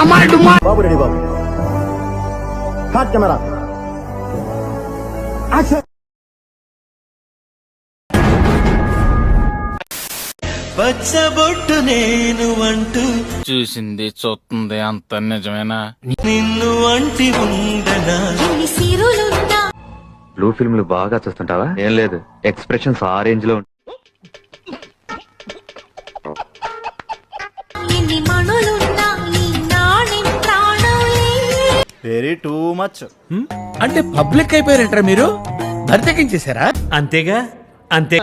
బాబు ready బాబు. Hot camera action. పచ్చబొట్టు నేను అంటూ చూసింది చూస్తుంది అంత నిజమేనా? నిన్ను అంటి ఉండనా? బ్లూ ఫిల్మ్లు బాగా చూస్తుంటావా? ఏం లేదు, ఎక్స్ప్రెషన్స్ ఆ రేంజ్ లో వెరీ టూ మచ్. అంటే పబ్లిక్ అయిపోయారంటారా మీరు? బరితెక్కించేశారా? అంతేగా అంతే.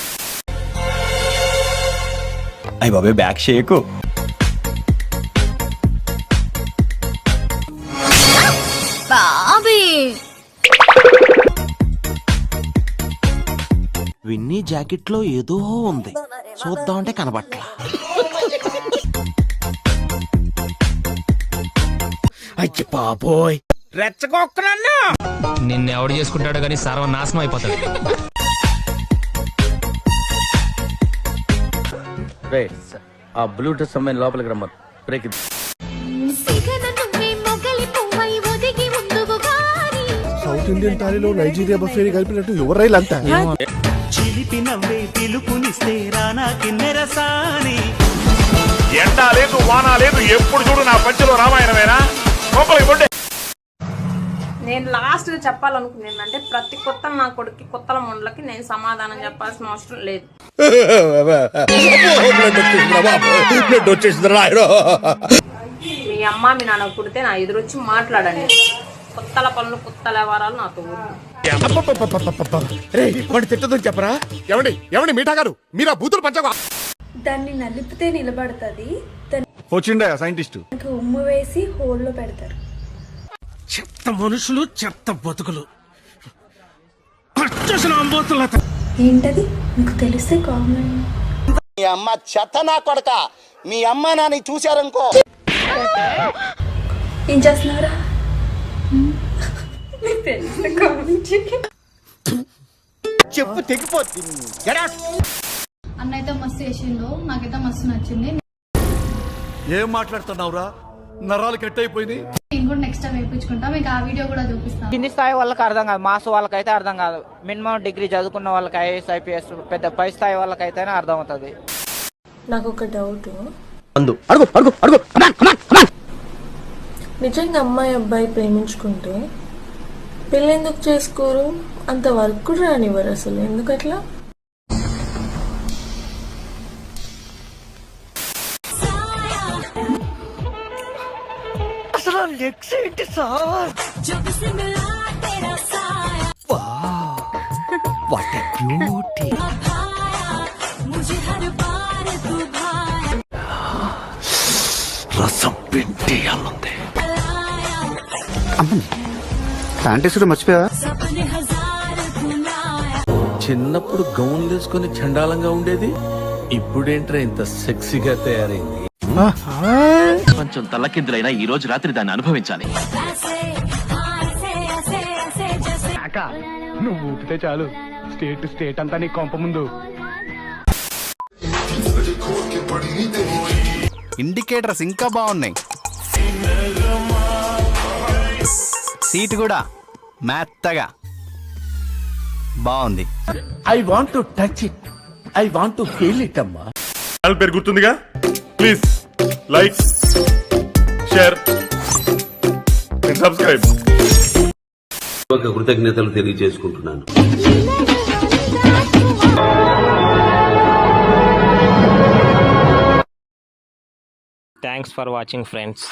అయ్య బాబే బ్యాక్ షేకు. విన్నీ జాకెట్ లో ఏదో ఉంది, చూద్దామంటే కనబట్ల. అయ్య బాబోయ్, రెచ్చగొక్కనన్నా. నిన్ను ఎవడు చేసుకుంటాడో గానీ సర్వనాశనం అయిపోతాడు. ఆ బ్లూటూత్ సంబంధం లోపలికి రమ్మను. బ్రేక్. సౌత్ ఇండియన్ టాలీలో నైజీరియా బఫేని కలిపినట్టు ఎవరైలంతా చిలిపి నవ్వే పిలుపునిస్తే రానా కిన్నెరసాని. ఎండా లేదు వానా లేదు, ఎప్పుడు చూడు నా పంచలో రామాయణమేనా? నేను లాస్ట్ గా చెప్పాలనుకున్నాను అంటే ప్రతి కొత్త నా కొడుకు కొత్తల మొండలకి నేను సమాధానం చెప్పాల్సిన అవసరం లేదు. మీ అమ్మ మీ నాన్న పుడితే నా ఎదురొచ్చి మాట్లాడండి. కొత్తల పనులు కొత్తల వ్యవహారాలు నాతో తిట్టదని చెప్పరా? ఎవడి ఎవడి మీఠా గారు, మీరా బూతులు పంచగా. దాన్ని నలిపితే నిలబడుతుంది, వచ్చిండే సైంటిస్ట్ ఉమ్ము వేసి హోల్లో పెడతారు. చెత్త మనుషులు, చెత్త బతుకులు. ఏంటది మీకు తెలిస్తే కామెంట్. మీ అమ్మ చెత్త నా కొడక, మీ అమ్మ నాని చూశారనుకో. ఏం చేస్తున్నారా? మీకు తెలిస్తే కామెంట్. చెప్పు తెగిపోతుంది. అన్నైతే మస్తు చేసిండు, నాకైతే మస్తు నచ్చింది. ఏం మాట్లాడుతున్నావురా? నరాలు కట్ అయిపోయింది. నేను కూడా నెక్స్ట్ టైం వేయించుకుంటా, మీకు ఆ వీడియో కూడా చూపిస్తాను. కింది స్థాయి వాళ్ళకి అర్థం కాదు, మాస్ వాళ్ళకైతే అర్థం కాదు. మినిమం డిగ్రీ చదువుకున్న వాళ్ళకి ఐఏఎస్ ఐపీఎస్ పెద్ద పై స్థాయి వాళ్ళకైతేనే అర్థం అవుతుంది. నాకు ఒక డౌట్. అడుగు. నిజంగా అమ్మాయి అబ్బాయి ప్రేమించుకుంటే పెళ్ళి ఎందుకు చేసుకోరు? అంత వర్క్ కూడా రానివ్వరు అసలు, ఎందుకట్లా? రసం పెట్టి అల్లుంది. శానిటైజర్ మర్చిపోయావా? చిన్నప్పుడు గౌన్లు వేసుకుని చండాలంగా ఉండేది, ఇప్పుడేంట్రా ఇంత సెక్సీగా తయారైంది? కొంచెం తల్లకిందులైనా ఈ రోజు రాత్రి దాన్ని అనుభవించాలి. నువ్వు ఊపితే చాలు, స్టేట్ అంతా నీ కొంప ముందు. ఇండికేటర్స్ ఇంకా బాగున్నాయి, సీట్ కూడా మెత్తగా బాగుంది. I want to touch it, I want to feel it. అమ్మా పేరు గుర్తుందిగా? Please like, share, subscribe. కృతజ్ఞతలు తెలియజేసుకుంటున్నాను. Thanks for watching friends.